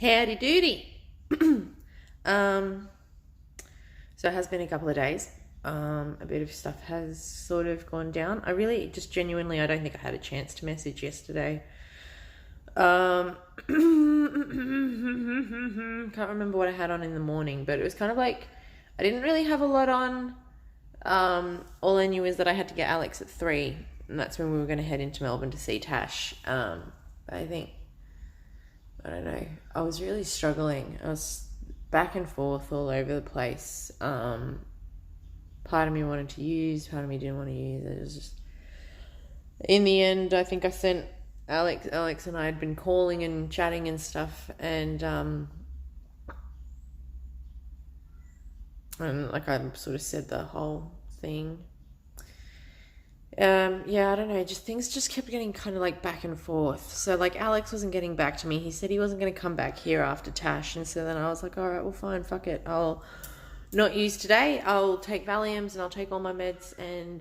Howdy doody. So it has been a couple of days. A bit of stuff has sort of gone down. I really just genuinely, I don't think I had a chance to message yesterday. Can't remember what I had on in the morning, but it was kind of like I didn't really have a lot on. All I knew is that I had to get Alex at 3, and that's when we were going to head into Melbourne to see Tash. I think, I don't know, I was really struggling. I was back and forth all over the place. Part of me wanted to use, part of me didn't want to use. It was just, in the end, I think I sent Alex and I had been calling and chatting and stuff, and like I sort of said the whole thing. Yeah, I don't know, just things just kept getting kind of like back and forth. So like Alex wasn't getting back to me. He said he wasn't going to come back here after Tash, and so then I was like, all right, well fine, fuck it. I'll not use today. I'll take Valiums and I'll take all my meds, and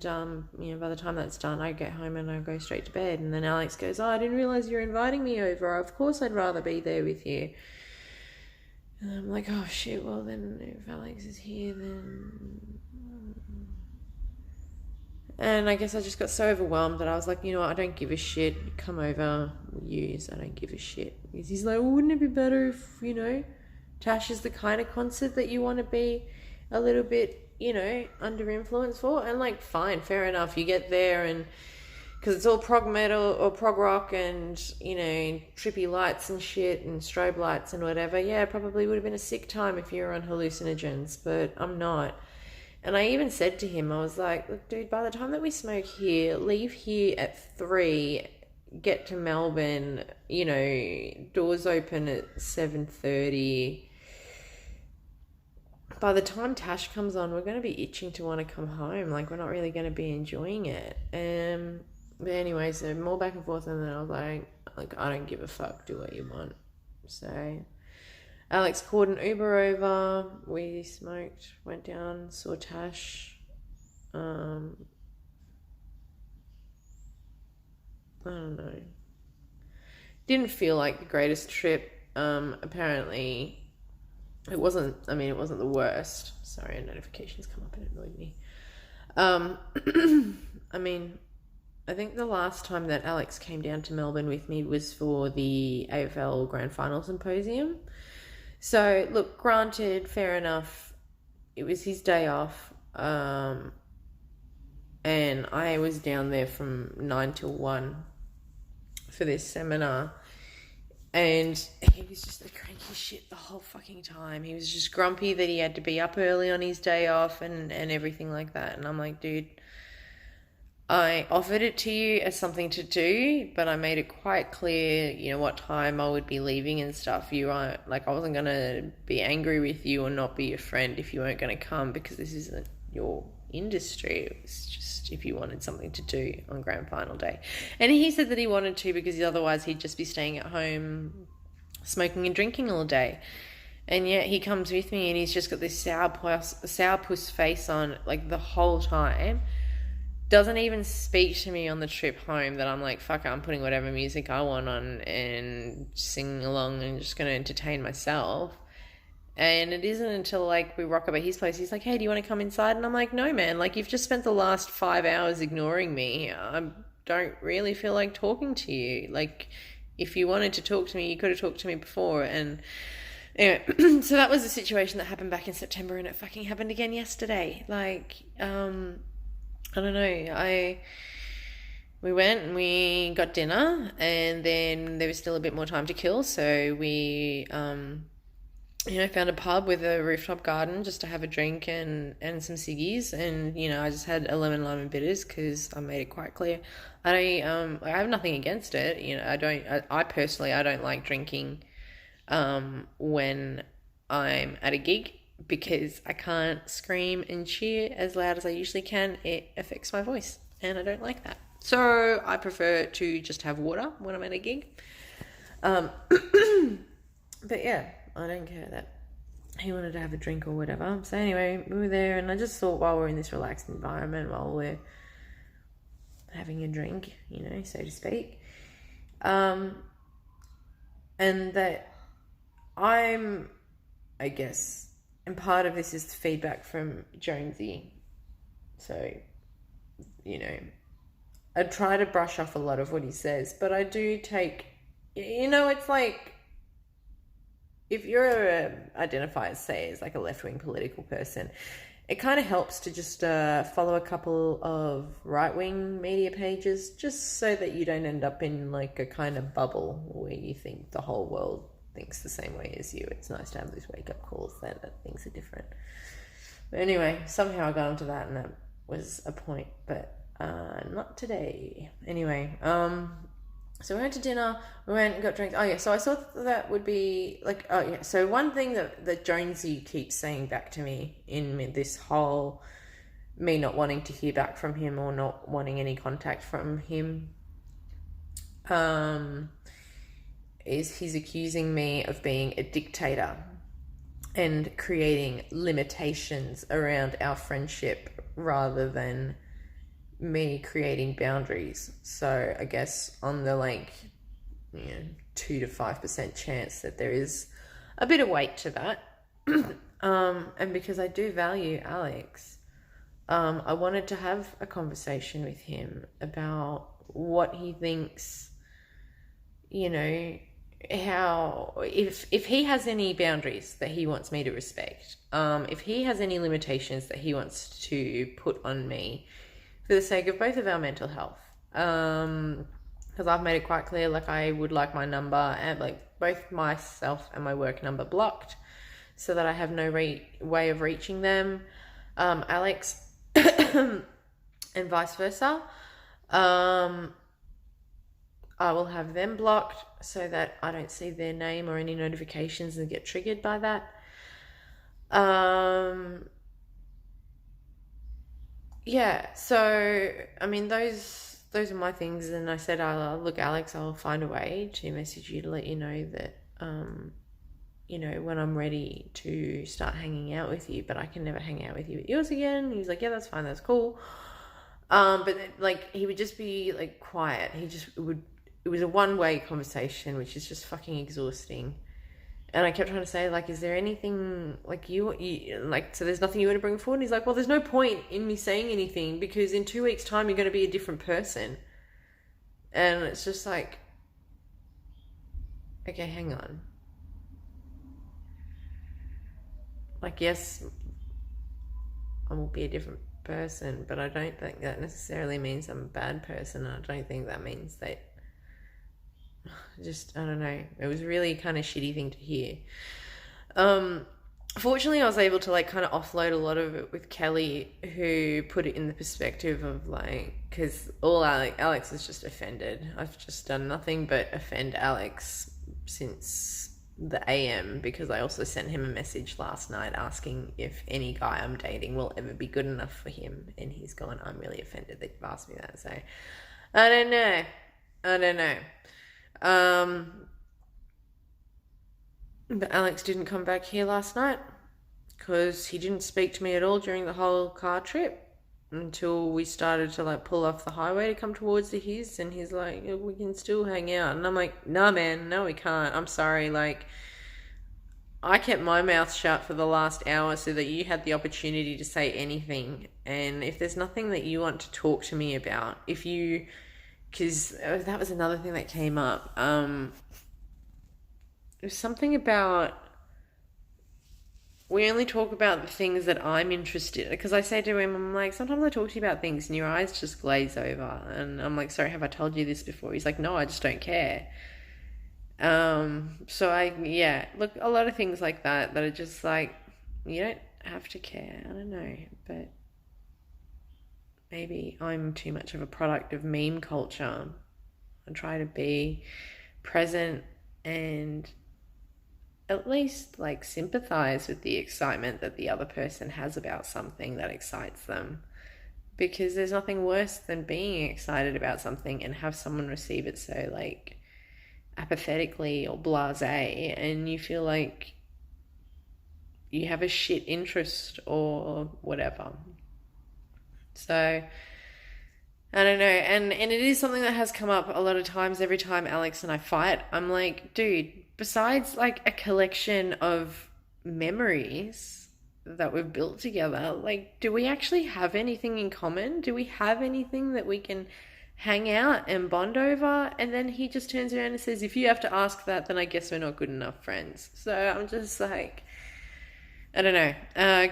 by the time that's done, I get home and I go straight to bed. And then Alex goes, oh, I didn't realize you're inviting me over. Of course I'd rather be there with you. And I'm like, oh shit, well then if Alex is here, then... And I guess I just got so overwhelmed that I was like, you know what, I don't give a shit. Come over, we'll use. I don't give a shit. Because he's like, well, wouldn't it be better if, Tash is the kind of concert that you want to be a little bit, under influence for? And like, fine, fair enough. You get there and... because it's all prog metal or prog rock and, trippy lights and shit and strobe lights and whatever. Yeah, it probably would have been a sick time if you were on hallucinogens, but I'm not. And I even said to him, I was like, look, dude, by the time that we smoke here, leave here at 3, get to Melbourne, doors open at 7:30. By the time Tash comes on, we're going to be itching to want to come home. Like, we're not really going to be enjoying it. But anyway, so more back and forth, and then I was like, I don't give a fuck, do what you want. So Alex called an Uber over, we smoked, went down, saw Tash. I don't know. Didn't feel like the greatest trip. Apparently it wasn't the worst. Sorry, a notification's come up and it annoyed me. I think the last time that Alex came down to Melbourne with me was for the AFL Grand Final Symposium. So, look, granted, fair enough, it was his day off, and I was down there from 9 till 1 for this seminar, and he was just a cranky shit the whole fucking time. He was just grumpy that he had to be up early on his day off and everything like that, and I'm like, dude, I offered it to you as something to do, but I made it quite clear, what time I would be leaving and stuff. I wasn't going to be angry with you or not be your friend if you weren't going to come, because this isn't your industry. It was just if you wanted something to do on grand final day. And he said that he wanted to because otherwise he'd just be staying at home smoking and drinking all day. And yet he comes with me and he's just got this sourpuss face on like the whole time. Doesn't even speak to me on the trip home, that I'm like, fuck it, I'm putting whatever music I want on and singing along and just going to entertain myself. And it isn't until like we rock up at his place, he's like, hey, do you want to come inside? And I'm like, no, man, like you've just spent the last 5 hours ignoring me. I don't really feel like talking to you. Like, if you wanted to talk to me, you could have talked to me before. And anyway, so that was a situation that happened back in September, and it fucking happened again yesterday. Like, I don't know, we went and we got dinner, and then there was still a bit more time to kill, so we found a pub with a rooftop garden just to have a drink and some ciggies, and I just had a lemon lime and bitters because I made it quite clear I have nothing against it. I personally don't like drinking when I'm at a gig, because I can't scream and cheer as loud as I usually can. It affects my voice, and I don't like that. So I prefer to just have water when I'm at a gig. But yeah, I don't care that he wanted to have a drink or whatever. So anyway, we were there, and I just thought, while we're in this relaxed environment, while we're having a drink, so to speak, And that I guess, and part of this is feedback from Jonesy. So, I try to brush off a lot of what he says, but I do take, it's like, if you're identify as, say, as like a left-wing political person, it kind of helps to just follow a couple of right-wing media pages, just so that you don't end up in like a kind of bubble where you think the whole world thinks the same way as you. It's nice to have these wake-up calls that things are different. But anyway, somehow I got onto that, and that was a point, but not today. Anyway, so we went to dinner, we went and got drinks. Oh yeah, so I thought that would be like, oh yeah, so one thing that Jonesy keeps saying back to me in this whole me not wanting to hear back from him or not wanting any contact from him, is he's accusing me of being a dictator and creating limitations around our friendship rather than me creating boundaries. So I guess on the 2 to 5% chance that there is a bit of weight to that. And because I do value Alex, I wanted to have a conversation with him about what he thinks, how, if he has any boundaries that he wants me to respect, if he has any limitations that he wants to put on me for the sake of both of our mental health. Because I've made it quite clear, like, I would like my number and like both myself and my work number blocked so that I have no way of reaching them. Alex and vice versa. I will have them blocked so that I don't see their name or any notifications and get triggered by that. Yeah, so I mean those are my things, and I said, look, Alex, I'll find a way to message you to let you know that when I'm ready to start hanging out with you, but I can never hang out with you at yours again. He was like, yeah, that's fine, that's cool. But like he would just be like quiet. It was a one-way conversation, which is just fucking exhausting. And I kept trying to say, like, is there anything, like, you like, so there's nothing you want to bring forward? And he's like, well, there's no point in me saying anything because in 2 weeks' time, you're going to be a different person. And it's just like, okay, hang on. Like, yes, I will be a different person, but I don't think that necessarily means I'm a bad person. I don't think that means that, I don't know. It was really kind of shitty thing to hear. Fortunately, I was able to like kind of offload a lot of it with Kelly, who put it in the perspective of like, because all Alex is just offended. I've just done nothing but offend Alex since the AM, because I also sent him a message last night asking if any guy I'm dating will ever be good enough for him, and he's gone, I'm really offended that you've asked me that. So I don't know. But Alex didn't come back here last night because he didn't speak to me at all during the whole car trip until we started to like pull off the highway to come towards his, and he's like, we can still hang out. And I'm like, nah, man, no, we can't. I'm sorry. Like, I kept my mouth shut for the last hour so that you had the opportunity to say anything. And if there's nothing that you want to talk to me about, because that was another thing that came up. There's something about, we only talk about the things that I'm interested in. Because I say to him, I'm like, sometimes I talk to you about things and your eyes just glaze over. And I'm like, sorry, have I told you this before? He's like, no, I just don't care. So look, a lot of things like that are just like, you don't have to care. I don't know, but maybe I'm too much of a product of meme culture. I try to be present and at least like sympathize with the excitement that the other person has about something that excites them, because there's nothing worse than being excited about something and have someone receive it so like apathetically or blasé, and you feel like you have a shit interest or whatever. So I don't know, and it is something that has come up a lot of times. Every time Alex and I fight, I'm like, dude, besides like a collection of memories that we've built together, like, do we actually have anything in common? Do we have anything that we can hang out and bond over? And then he just turns around and says, if you have to ask that, then I guess we're not good enough friends. So I'm just like, I don't know.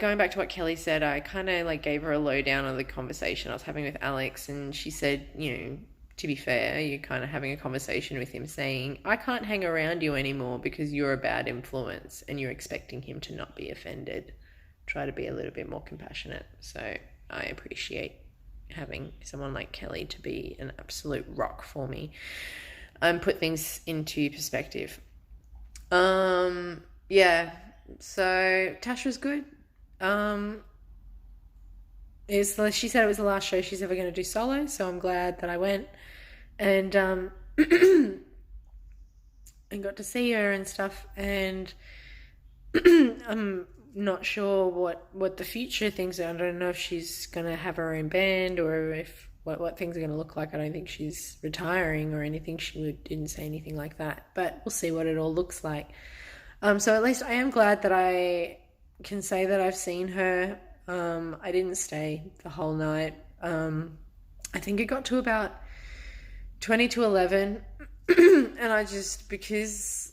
Going back to what Kelly said, I kind of like gave her a lowdown on the conversation I was having with Alex, and she said, you know, to be fair, you're kind of having a conversation with him saying, I can't hang around you anymore because you're a bad influence, and you're expecting him to not be offended. Try to be a little bit more compassionate. So I appreciate having someone like Kelly to be an absolute rock for me and put things into perspective. Yeah. So Tash was good. She said it was the last show she's ever going to do solo, so I'm glad that I went and and got to see her and stuff. And I'm not sure what the future things are. I don't know if she's going to have her own band or if what things are going to look like. I don't think she's retiring or anything. Didn't say anything like that, but we'll see what it all looks like. So at least I am glad that I can say that I've seen her. I didn't stay the whole night. I think it got to about 20 to 11 and I just, because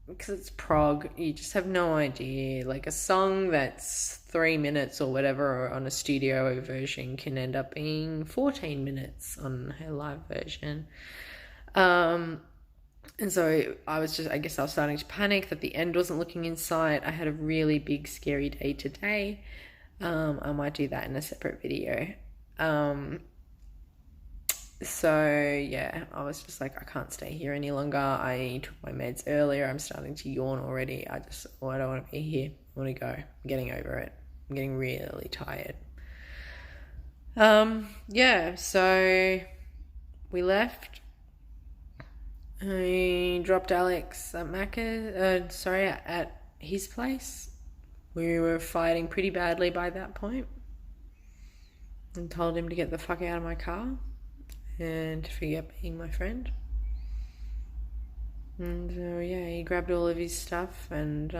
it's prog, you just have no idea. Like a song that's 3 minutes or whatever on a studio version can end up being 14 minutes on her live version. And so I was starting to panic that the end wasn't looking in sight. I had a really big, scary day today. I might do that in a separate video. So yeah, I was just like, I can't stay here any longer. I took my meds earlier. I'm starting to yawn already. I don't want to be here. I want to go. I'm getting over it. I'm getting really tired. Yeah, so we left. I dropped Alex at at his place. We were fighting pretty badly by that point, and told him to get the fuck out of my car and to forget being my friend. And so yeah, he grabbed all of his stuff and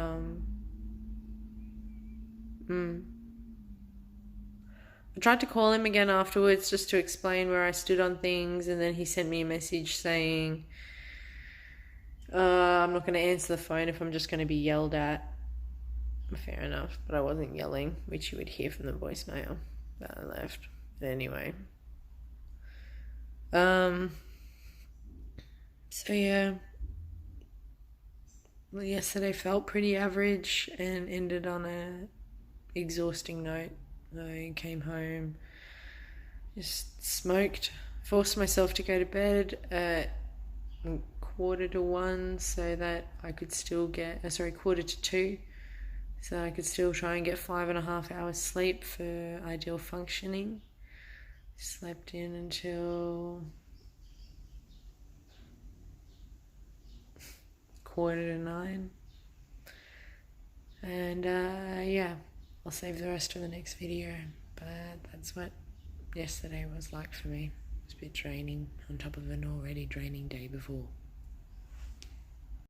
I tried to call him again afterwards just to explain where I stood on things, and then he sent me a message saying, I'm not going to answer the phone if I'm just going to be yelled at. Fair enough, but I wasn't yelling, which you would hear from the voicemail that I left. But anyway. So yeah. Well, yesterday felt pretty average and ended on a exhausting note. I came home, just smoked, forced myself to go to bed at 1:45 so that I could still get, 1:45, so that I could still try and get 5.5 hours sleep for ideal functioning. Slept in until 8:45. And yeah, I'll save the rest for the next video. But that's what yesterday was like for me. It was a bit draining on top of an already draining day before.